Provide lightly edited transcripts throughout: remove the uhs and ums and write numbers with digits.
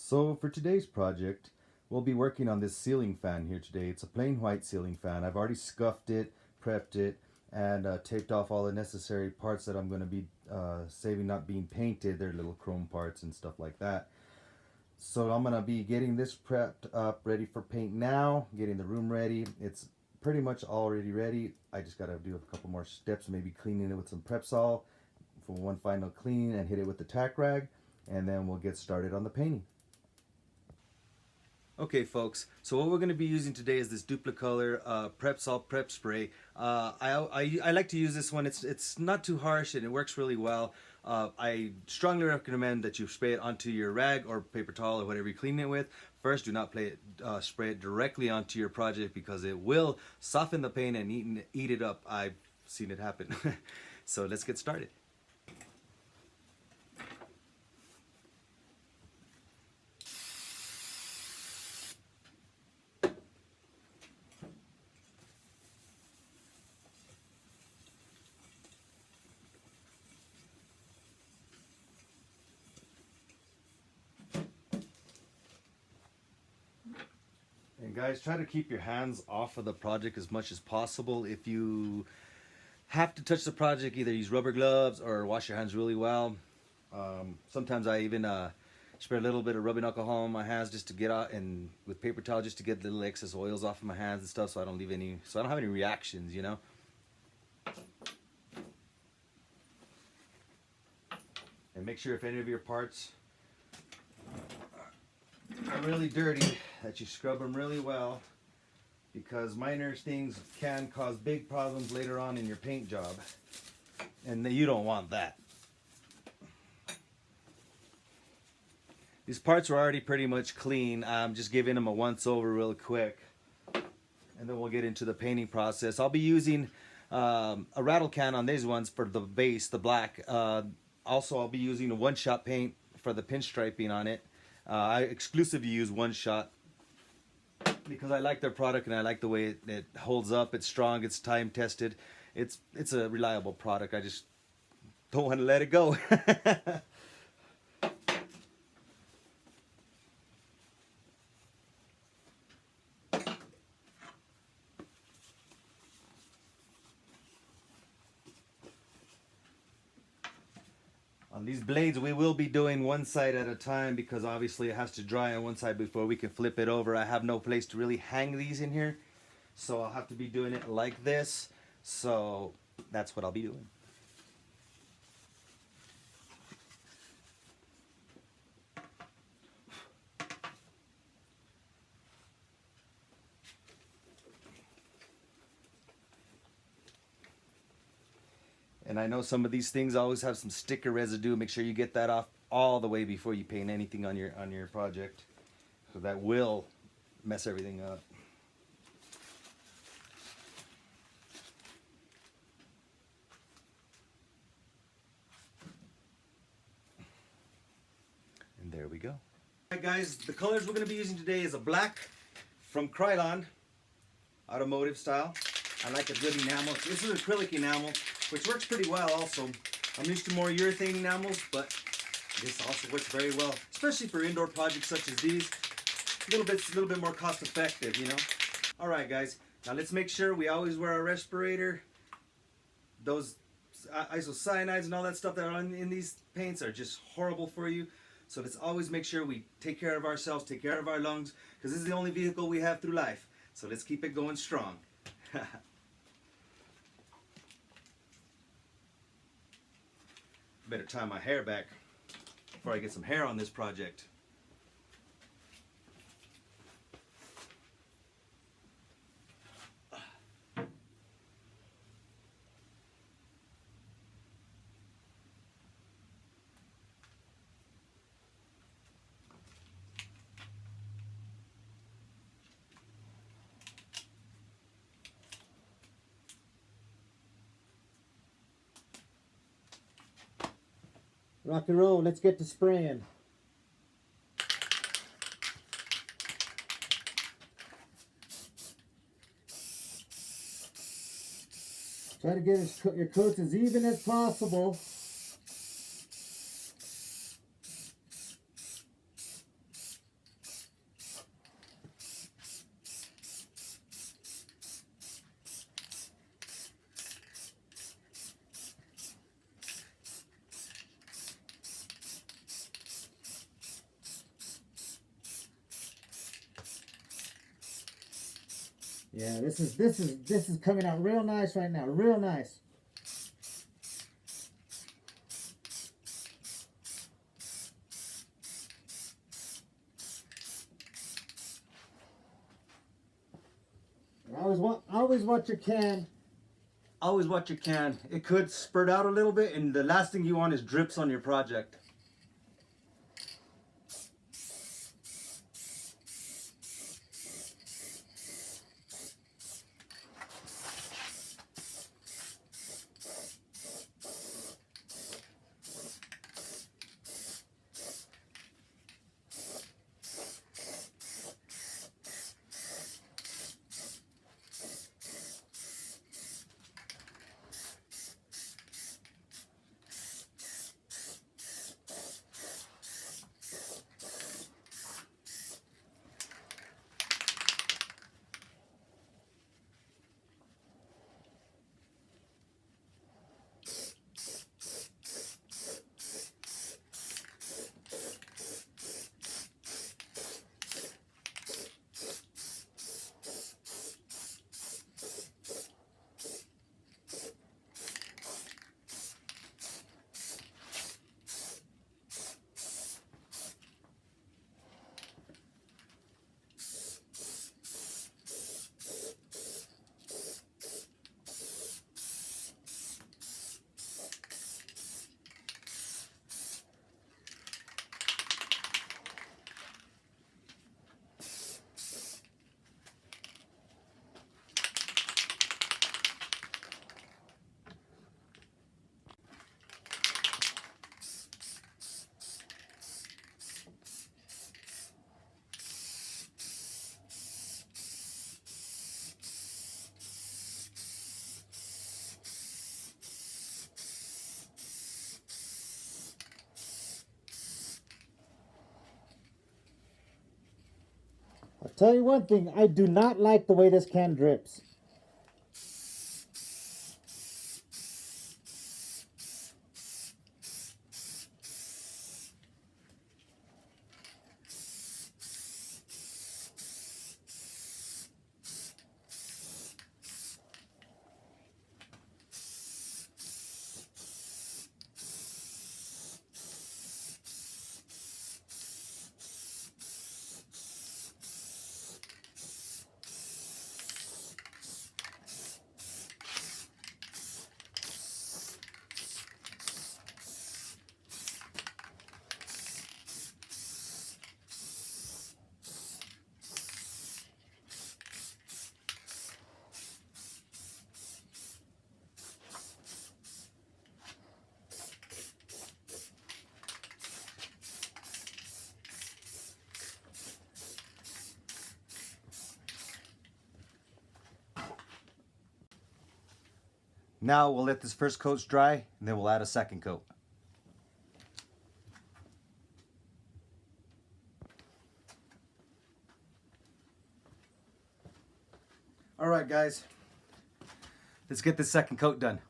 So for today's project, we'll be working on this ceiling fan here today. It's a plain white ceiling fan. I've already scuffed it, prepped it, and taped off all the necessary parts that I'm going to be saving not being painted. They're little chrome parts and stuff like that. So I'm going to be getting this prepped up, ready for paint now, getting the room ready. It's pretty much already ready. I just got to do a couple more steps, maybe cleaning it with some Prep-Sol for one final clean and hit it with the tack rag, and then we'll get started on the painting. Okay folks, so what we're going to be using today is this Duplicolor Prep-Sol Prep Spray. I like to use this one. It's not too harsh and it works really well. I strongly recommend that you spray it onto your rag or paper towel or whatever you clean it with. First, do not spray it directly onto your project because it will soften the paint and eat it up. I've seen it happen. So let's get started. And guys, try to keep your hands off of the project as much as possible. If you have to touch the project, either use rubber gloves or wash your hands really well. Sometimes I even spray a little bit of rubbing alcohol on my hands just to get out, and with paper towel just to get little excess oils off of my hands and stuff, so I don't have any reactions, you know. And make sure if any of your parts are really dirty that you scrub them really well, because minor things can cause big problems later on in your paint job, and you don't want that. These parts are already pretty much clean. I'm just giving them a once over real quick, and then we'll get into the painting process. I'll be using a rattle can on these ones for the base, the black. Also, I'll be using a one-shot paint for the pinstriping on it. I exclusively use one shot because I like their product and I like the way it holds up. It's strong, it's time tested. It's a reliable product. I just don't want to let it go. On these blades, we will be doing one side at a time because obviously it has to dry on one side before we can flip it over. I have no place to really hang these in here, so I'll have to be doing it like this. So that's what I'll be doing. And I know some of these things always have some sticker residue. Make sure you get that off all the way before you paint anything on your project, so that will mess everything up. And there we go. All right guys, the colors we're going to be using today is a black from Krylon, automotive style. I like a good enamel. This is acrylic enamel, which works pretty well also. I'm used to more urethane enamels, but this also works very well, especially for indoor projects such as these. A little bit more cost effective, you know. All right guys, now let's make sure we always wear our respirator. Those isocyanides and all that stuff that are in these paints are just horrible for you. So let's always make sure we take care of ourselves, take care of our lungs, because this is the only vehicle we have through life. So let's keep it going strong. Better tie my hair back before I get some hair on this project. Rock and roll, let's get to spraying. Try to get your coats as even as possible. Yeah, this is coming out real nice right now, real nice. Always watch your can. Always watch your can. It could spurt out a little bit, and the last thing you want is drips on your project. I'll tell you one thing, I do not like the way this can drips. Now we'll let this first coat dry, and then we'll add a second coat. All right, guys, let's get this second coat done.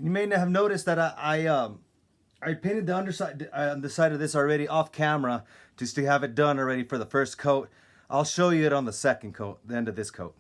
You may not have noticed that I painted the underside on the side of this already off camera just to have it done already for the first coat. I'll show you it on the second coat, the end of this coat.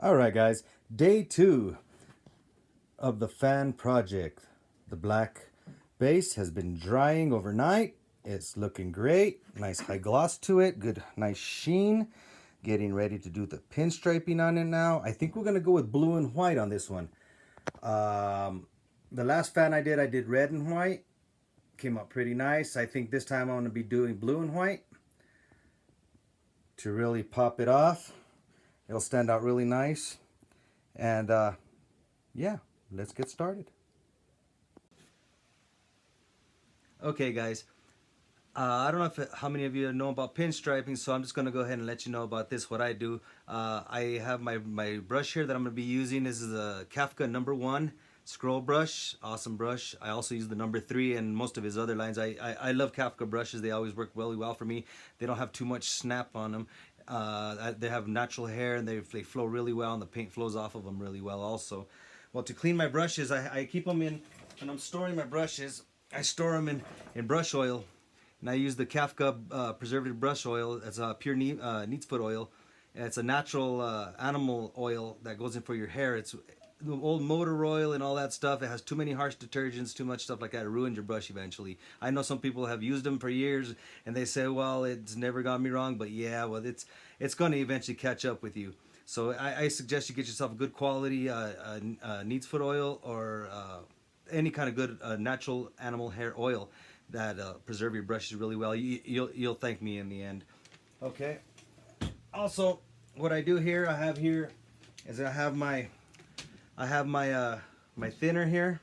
All right, guys, day 2 of the fan project. The black base has been drying overnight. It's looking great. Nice high gloss to it. Good, nice sheen. Getting ready to do the pinstriping on it now. I think we're going to go with blue and white on this one. The last fan I did red and white. Came out pretty nice. I think this time I'm going to be doing blue and white to really pop it off. It'll stand out really nice. And yeah, let's get started. Okay, guys. I don't know how many of you know about pinstriping, so I'm just going to go ahead and let you know about this, what I do. I have my brush here that I'm going to be using. This is a Kafka #1 scroll brush. Awesome brush. I also use the #3 and most of his other lines. I love Kafka brushes. They always work really well for me. They don't have too much snap on them. They have natural hair and they flow really well, and the paint flows off of them really well also. Well, to clean my brushes, I keep them in, when I'm storing my brushes, I store them in brush oil. And I use the Kafka preservative brush oil. It's a pure neat's foot oil. And it's a natural animal oil that goes in for your hair. It's the old motor oil and all that stuff. It has too many harsh detergents, too much stuff like that. It ruins your brush eventually. I know some people have used them for years and they say, well, it's never got me wrong. But yeah, well, it's going to eventually catch up with you. So I suggest you get yourself a good quality neat's foot oil or any kind of good natural animal hair oil that preserve your brushes really well. You'll thank me in the end. Okay. Also, what I do here, I have my thinner here,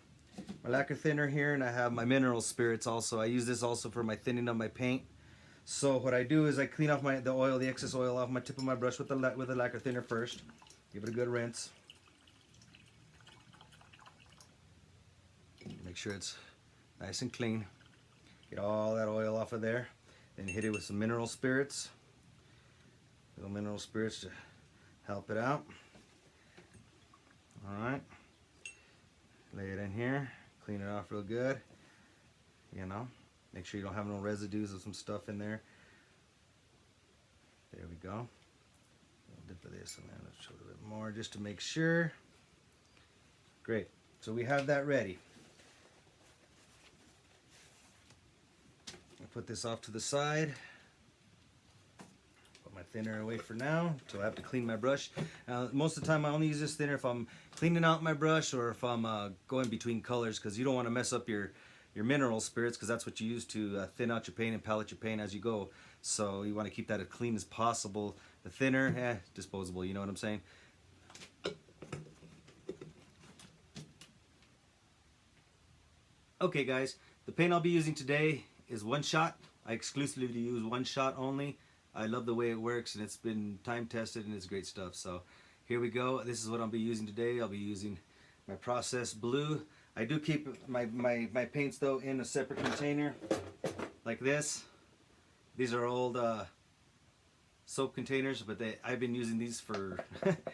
my lacquer thinner here, and I have my mineral spirits also. I use this also for my thinning of my paint. So what I do is I clean off the excess oil off my tip of my brush with the lacquer thinner first. Give it a good rinse. Make sure it's nice and clean. Get all that oil off of there. Then hit it with some mineral spirits. Little mineral spirits to help it out. Alright. Lay it in here. Clean it off real good. You know. Make sure you don't have no residues of some stuff in there. There we go. A little dip of this and then let's show a little bit more just to make sure. Great. So we have that ready. Put this off to the side. Put my thinner away for now until I have to clean my brush. Most of the time I only use this thinner if I'm cleaning out my brush or if I'm going between colors, because you don't want to mess up your mineral spirits, because that's what you use to thin out your paint and palette your paint as you go. So you want to keep that as clean as possible. The thinner, disposable, you know what I'm saying? Okay guys, the paint I'll be using today is One Shot. I exclusively use One Shot only. I love the way it works and it's been time tested and it's great stuff. So here we go. This is what I'll be using today. I'll be using my processed blue. I do keep my paints though in a separate container like this. These are old soap containers, but I've been using these for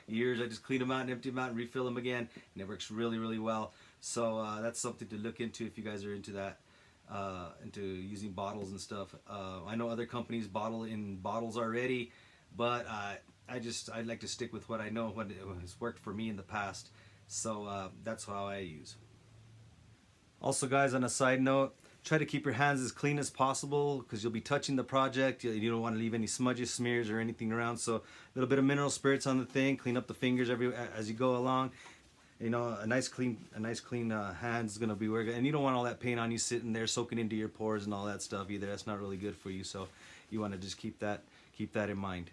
years. I just clean them out and empty them out and refill them again, and it works really, really well. So that's something to look into if you guys are into that. Into using bottles and stuff. I know other companies bottle in bottles already, but I'd like to stick with what I know, what has worked for me in the past. So that's how I use. Also guys, on a side note, try to keep your hands as clean as possible because you'll be touching the project. You don't want to leave any smudges, smears, or anything around. So a little bit of mineral spirits on the thing. Clean up the fingers as you go along. You know, a nice clean hand is gonna be working, and you don't want all that paint on you sitting there soaking into your pores and all that stuff either. That's not really good for you. So you want to just keep that in mind.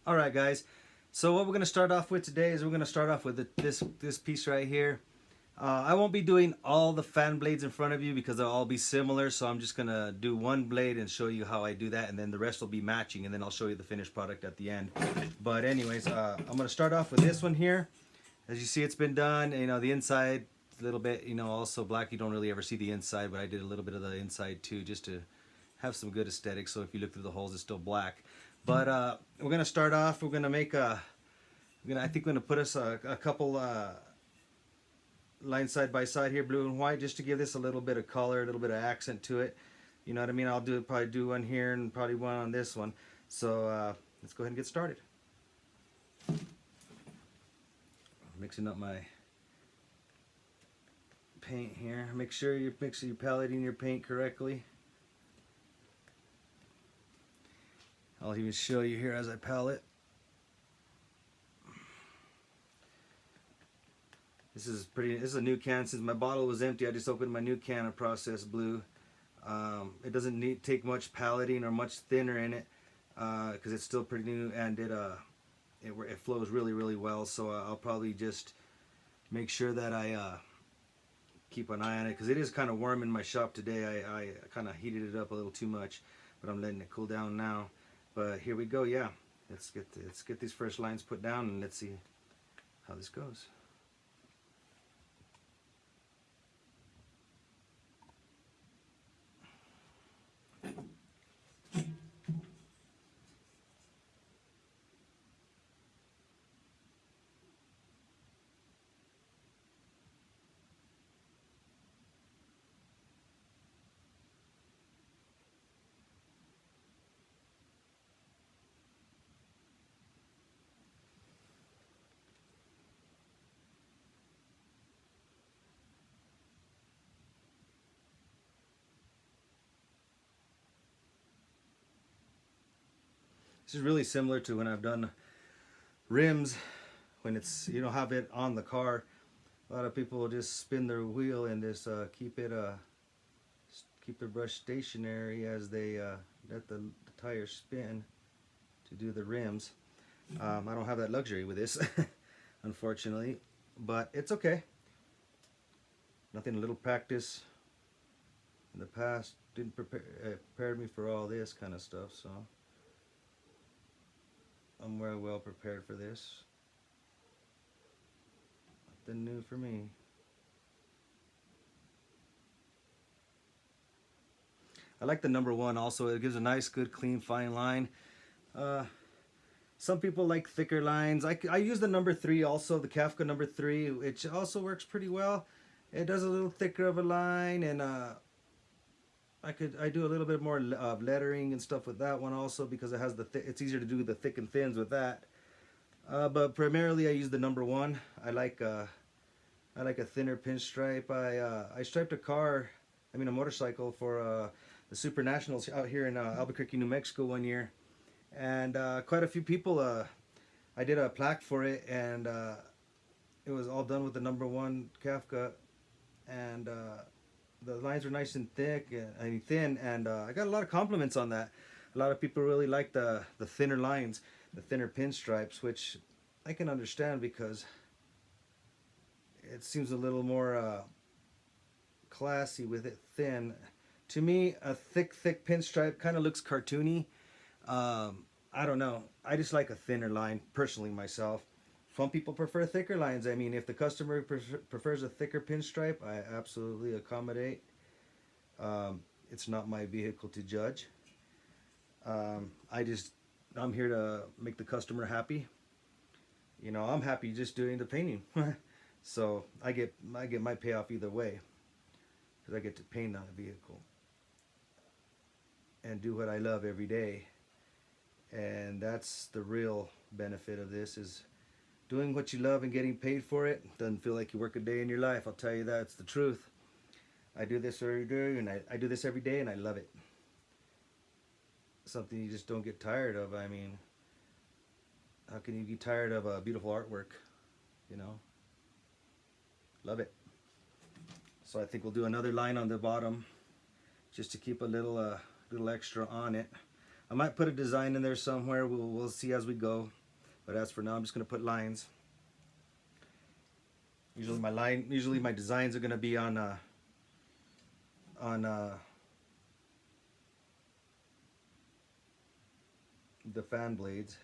All right, guys. So what we're gonna start off with today is we're gonna start off with this piece right here. I won't be doing all the fan blades in front of you because they'll all be similar, so I'm just gonna do one blade and show you how I do that, and then the rest will be matching, and then I'll show you the finished product at the end. But anyways, I'm gonna start off with this one here. As you see, it's been done. You know, the inside a little bit, you know, also black. You don't really ever see the inside, but I did a little bit of the inside too, just to have some good aesthetics. So if you look through the holes, it's still black. But we're gonna start off. We're gonna make I think we're gonna put us a couple lines side by side here, blue and white, just to give this a little bit of color, a little bit of accent to it. You know what I mean? I'll probably do one here and probably one on this one. So let's go ahead and get started. Mixing up my paint here. Make sure you're mixing your paletting your paint correctly. I'll even show you here as I palette. This is a new can. Since my bottle was empty, I just opened my new can of processed blue. It doesn't take much paletting or much thinner in it because it's still pretty new, and it flows really well. So I'll probably just make sure that I keep an eye on it, because it is kind of warm in my shop today. I kind of heated it up a little too much, but I'm letting it cool down now. But here we go. Yeah, let's get these first lines put down, and let's see how this goes. This is really similar to when I've done rims, when it's, you don't have it on the car. A lot of people will just spin their wheel and just keep their brush stationary as they let the tire spin to do the rims. I don't have that luxury with this, unfortunately, but it's okay. Nothing, a little practice in the past didn't prepared me for all this kind of stuff, so I'm very well prepared for this. Nothing new for me. I like the number 1 also. It gives a nice, good, clean, fine line. Some people like thicker lines. I use the number 3 also, the Kafka number 3, which also works pretty well. It does a little thicker of a line, and I do a little bit more lettering and stuff with that one also, because it has it's easier to do the thick and thins with that. But primarily I use the number 1. I like a thinner pinstripe. I striped a motorcycle for the Super Nationals out here in Albuquerque, New Mexico one year, and quite a few people. I did a plaque for it, and it was all done with the number 1 Kafka, and the lines were nice and thin, and I got a lot of compliments on that. A lot of people really like the thinner lines, the thinner pinstripes, which I can understand, because it seems a little more classy with it thin. To me, a thick pinstripe kind of looks cartoony. I don't know. I just like a thinner line, personally, myself. Some people prefer thicker lines. I mean, if the customer prefers a thicker pinstripe, I absolutely accommodate. It's not my vehicle to judge. I'm here to make the customer happy. You know, I'm happy just doing the painting. So I get my payoff either way, because I get to paint on a vehicle and do what I love every day. And that's the real benefit of this, is doing what you love and getting paid for it. Doesn't feel like you work a day in your life. I'll tell you that. It's the truth. I do this every day, and I do this every day, and I love it. Something you just don't get tired of. I mean, how can you get tired of a beautiful artwork? You know? Love it. So I think we'll do another line on the bottom, just to keep a little extra on it. I might put a design in there somewhere. We'll see as we go. But as for now, I'm just going to put lines. Usually my designs are going to be on the fan blades.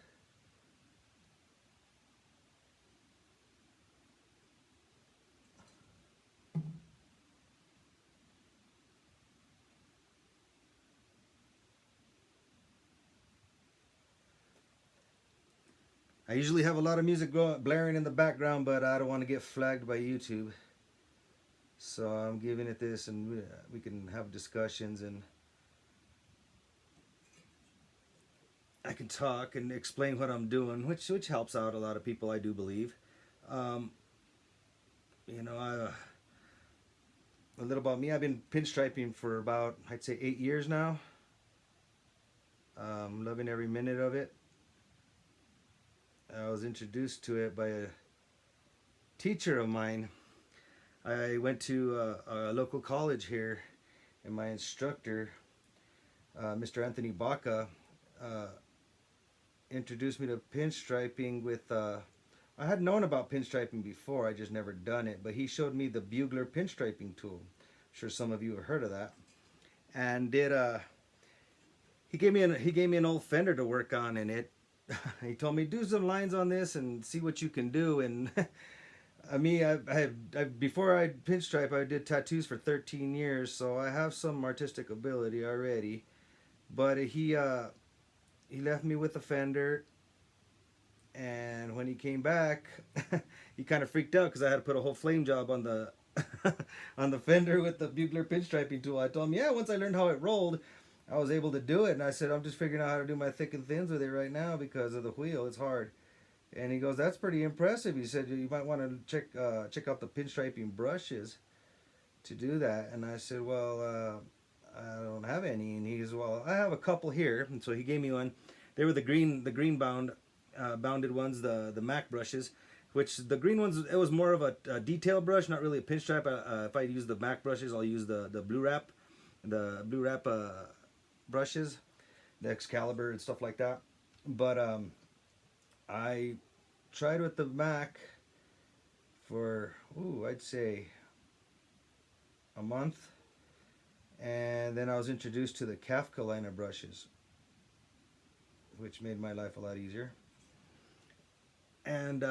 I usually have a lot of music blaring in the background, but I don't want to get flagged by YouTube. So I'm giving it this, and we can have discussions, and I can talk and explain what I'm doing, which helps out a lot of people, I do believe. Um, you know, a little about me. I've been pinstriping for about, I'd say, 8 years now. Loving every minute of it. I was introduced to it by a teacher of mine. I went to a local college here, and my instructor, Mr. Anthony Baca, introduced me to pinstriping with. I had known about pinstriping before, I just never done it, but he showed me the Bugler pinstriping tool. I'm sure some of you have heard of that. And he gave me an old fender to work on, and it. He told me do some lines on this and see what you can do. And I before I pinstripe, I did tattoos for 13 years, so I have some artistic ability already. But he left me with a fender, and when he came back, he kind of freaked out because I had to put a whole flame job on the on the fender with the Bugler pinstriping tool. I told him, yeah, once I learned how it rolled, I was able to do it. And I said, I'm just figuring out how to do my thick and thins with it right now because of the wheel. It's hard. And he goes, that's pretty impressive. He said, you might want to check out the pinstriping brushes to do that. And I said, well, I don't have any. And he goes, well, I have a couple here. And so he gave me one. They were the green bounded ones, the Mac brushes. Which the green ones, it was more of a detail brush, not really a pinstripe. If I use the Mac brushes, I'll use the blue wrap, brushes, the Excalibur and stuff like that. But I tried with the Mac for I'd say a month, and then I was introduced to the Kafka liner brushes, which made my life a lot easier. And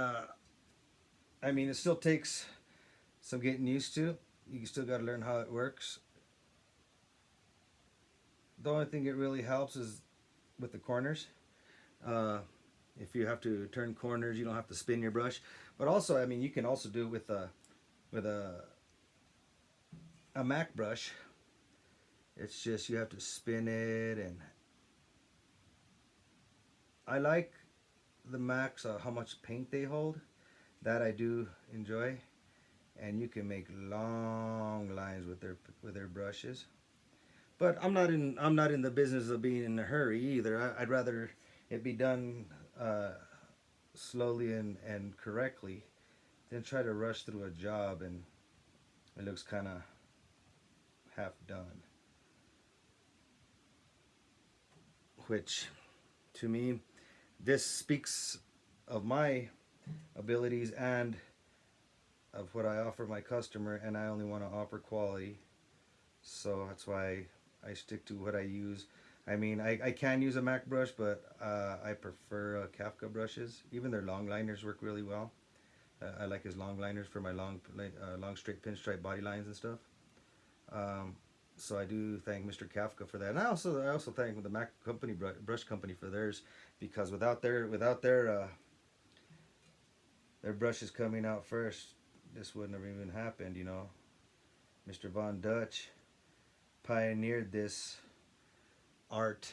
I mean, it still takes some getting used to. You still got to learn how it works. The only thing it really helps is with the corners. If you have to turn corners, you don't have to spin your brush. But also, I mean, you can also do it with a Mac brush. It's just you have to spin it, and I like the Macs, how much paint they hold. That I do enjoy, and you can make long lines with their brushes. But I'm not in the business of being in a hurry either. I'd rather it be done slowly and correctly than try to rush through a job and it looks kind of half done. Which, to me, this speaks of my abilities and of what I offer my customer, and I only want to offer quality. So that's why I stick to what I use. I mean, I can use a Mac brush, but I prefer Kafka brushes. Even their long liners work really well. I like his long liners for my long straight pinstripe body lines and stuff. So I do thank Mr. Kafka for that, and I also thank the Mac company brush company for theirs, because without their brushes coming out first, this wouldn't have even happened. You know, Mr. Von Dutch pioneered this art,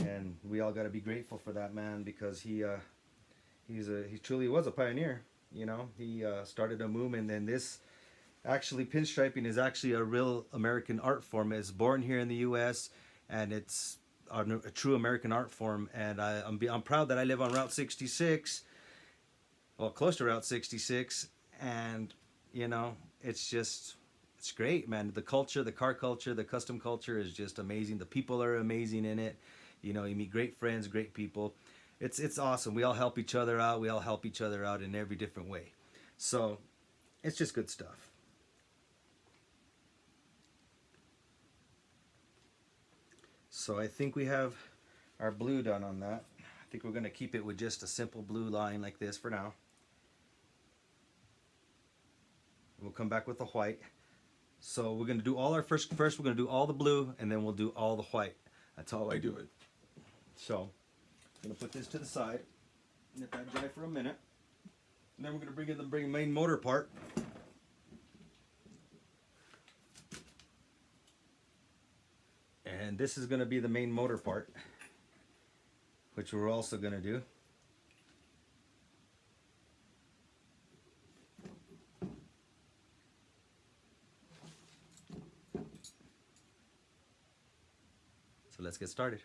and we all got to be grateful for that man, because he truly was a pioneer. You know, he started a movement, and this actually pinstriping is actually a real American art form. It's born here in the U.S. and it's a true American art form. And I'm proud that I live on Route 66, well, close to Route 66, and you know, it's great, man. The culture, the car culture, the custom culture is just amazing. The people are amazing in it. You know, you meet great friends, great people. It's awesome. We all help each other out. We all help each other out in every different way. So it's just good stuff. So I think we have our blue done on that. I think we're going to keep it with just a simple blue line like this for now. We'll come back with the white. So we're going to do all our first we're going to do all the blue, and then we'll do all the white. That's how I do it. So I'm going to put this to the side, let that dry for a minute, and then we're going to bring the main motor part. And this is going to be the main motor part. which we're also going to do. So let's get started.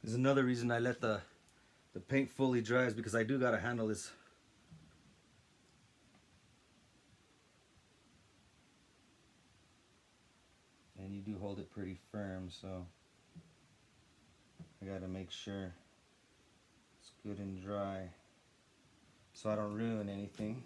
There's another reason I let the paint fully dry is because I do got to handle this. And you do hold it pretty firm, so I got to make sure it's good and dry so I don't ruin anything.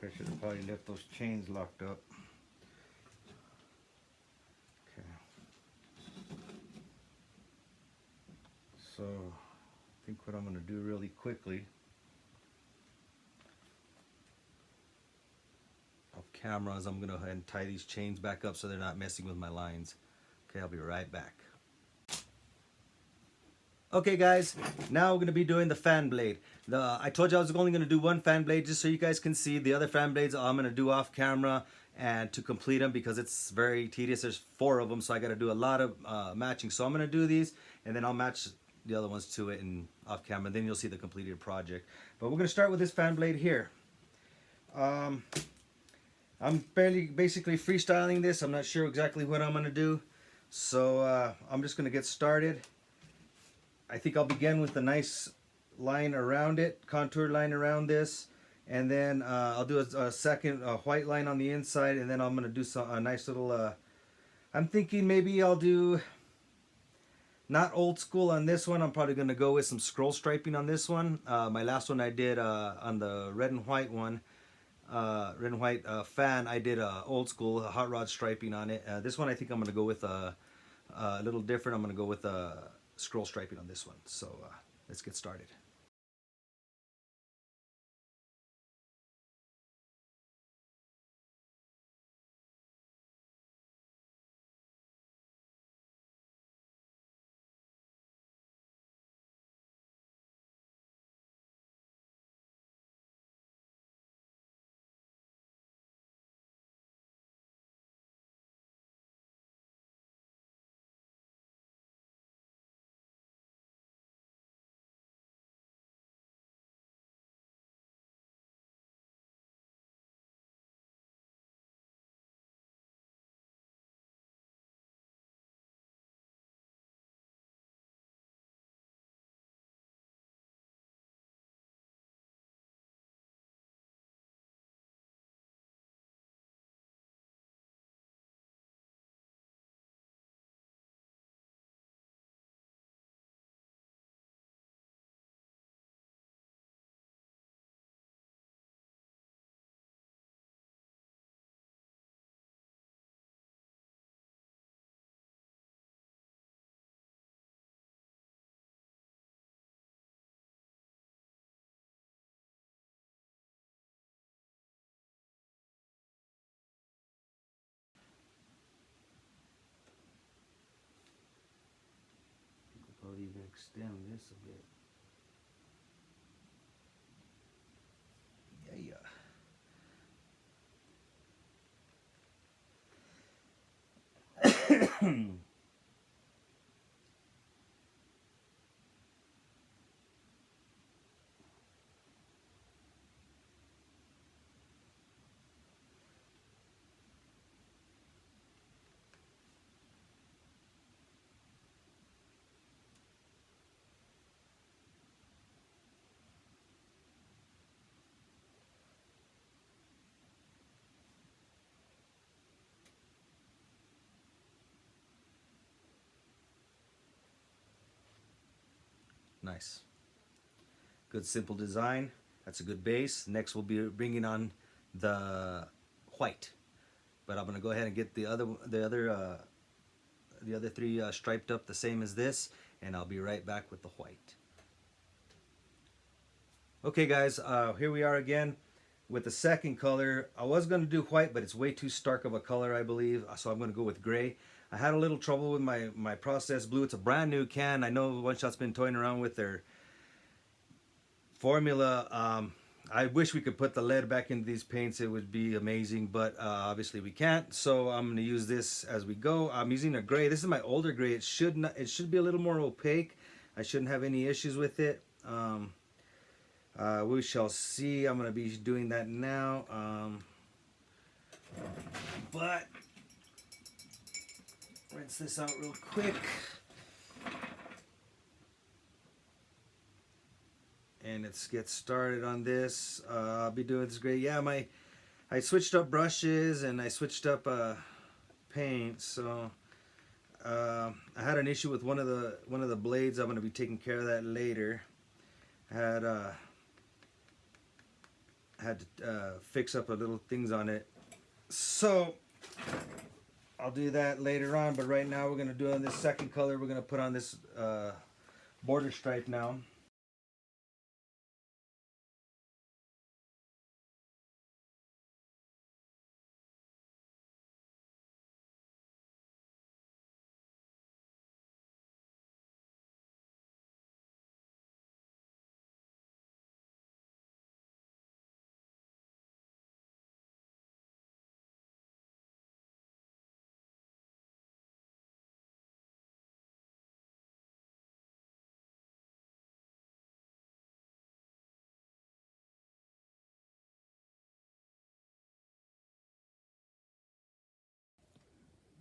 I should have probably left those chains locked up. Okay. So I think what I'm going to do really quickly off camera is I'm going to go ahead and tie these chains back up so they're not messing with my lines. Okay, I'll be right back. Okay guys, now we're going to be doing the fan blade. I told you I was only going to do one fan blade just so you guys can see. The other fan blades I'm going to do off camera and to complete them because it's very tedious. There's 4 of them, so I got to do a lot of matching. So I'm going to do these and then I'll match the other ones to it and off camera. And then you'll see the completed project. But we're going to start with this fan blade here. I'm basically freestyling this. I'm not sure exactly what I'm going to do. So I'm just going to get started. I think I'll begin with a nice line around it, contour line around this, and then I'll do a second white line on the inside, and then I'm going to do a nice little, I'm thinking maybe I'll do Not old school on this one. I'm probably going to go with some scroll striping on this one. My last one I did on the red and white one, red and white fan, I did old school hot rod striping on it. This one I think I'm going to go with a little different. I'm going to go with scroll striping on this one. So let's get started. I'll even extend this a bit. Yeah. Nice. Good simple design. That's a good base. Next we'll be bringing on the white. But I'm gonna go ahead and get the other three striped up the same as this, and I'll be right back with the white. Okay guys, here we are again with the second color. I was gonna do white, but it's way too stark of a color, I believe, so I'm gonna go with gray. I had a little trouble with my processed blue. It's a brand new can. I know One Shot's been toying around with their formula. I wish we could put the lead back into these paints. It would be amazing, but obviously we can't. So I'm going to use this as we go. I'm using a gray. This is my older gray. It should be a little more opaque. I shouldn't have any issues with it. We shall see. I'm going to be doing that now. But rinse this out real quick. And let's get started on this. I'll be doing this great. Yeah, I switched up brushes and I switched up paint. So I had an issue with one of the blades. I'm going to be taking care of that later. I had to fix up a little things on it. So I'll do that later on. But right now we're going to do on this second color. We're going to put on this border stripe now.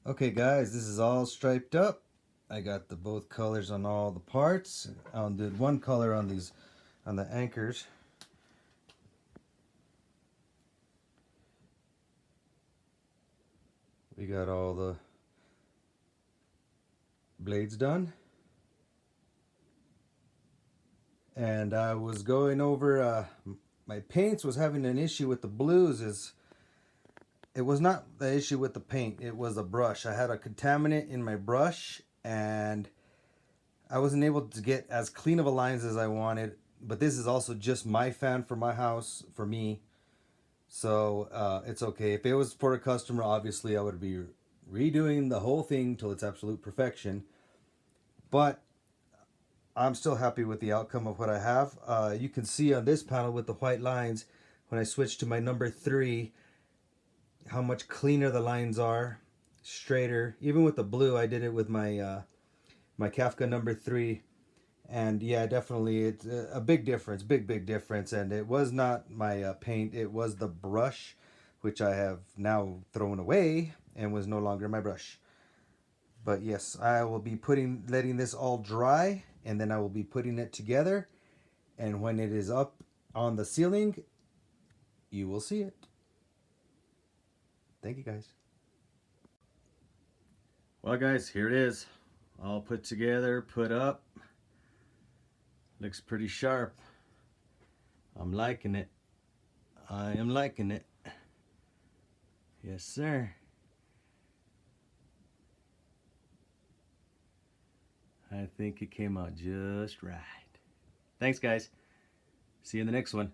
Okay guys, this is all striped up. I got the both colors on all the parts. I did one color on the anchors. We got all the blades done. and I was going over my paints was having an issue with the blues. It was not the issue with the paint, it was a brush. I had a contaminant in my brush and I wasn't able to get as clean of a lines as I wanted. But this is also just my fan for my house, for me. So it's okay. If it was for a customer, obviously I would be redoing the whole thing till it's absolute perfection. But I'm still happy with the outcome of what I have. You can see on this panel with the white lines, when I switch to my number 3, how much cleaner the lines are, straighter. Even with the blue, I did it with my my Kafka number 3, and yeah, definitely it's a big difference, big difference. And it was not my paint, it was the brush, which I have now thrown away and was no longer my brush. But yes, I will be letting this all dry, and then I will be putting it together, and when it is up on the ceiling, you will see it. Thank you, guys. Well, guys, here it is, all put together, put up. Looks pretty sharp. I'm liking it. I am liking it. Yes, sir. I think it came out just right. Thanks, guys. See you in the next one.